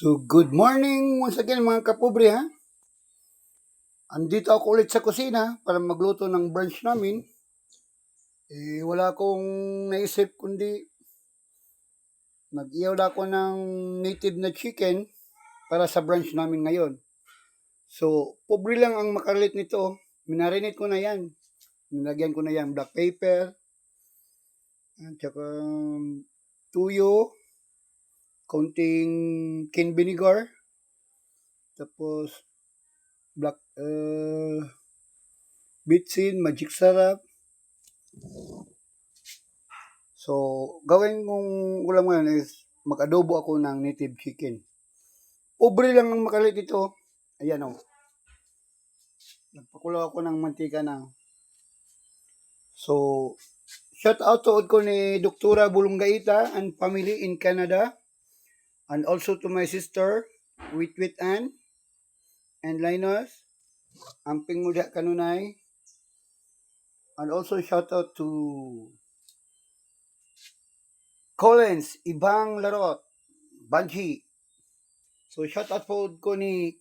So, good morning once again mga kapobre ha. Andito ako ulit sa kusina para magluto ng brunch namin. Wala akong naisip kundi nag-iyaw na ako ng native na chicken para sa brunch namin ngayon. So, pobre lang ang makalit nito. Minarinate ko na yan. Nilagyan ko na yan black pepper, at saka tuyo, konting cane vinegar, tapos black bitsin, magic sarap. So, gawin kong ulam ngayon is mag-adobo ako ng native chicken. Pobre lang ang makalit ito. Ayan o. Nagpakulo ako ng mantika na. So, shout out to ko ni Doktora Bulunggaita and family in Canada. And also to my sister, Witwit Ann and Linus. Amping Muda Kanunay. And also shout out to Collins, Ibang Larot, Banji. So shout out po ko ni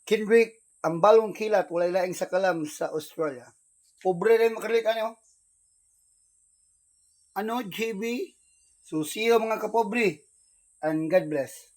Kendrick, ang balong kilat, walay laing sa kalam sa Australia. Pobre rin makalik ano, JB? So see you mga kapobre, and God bless.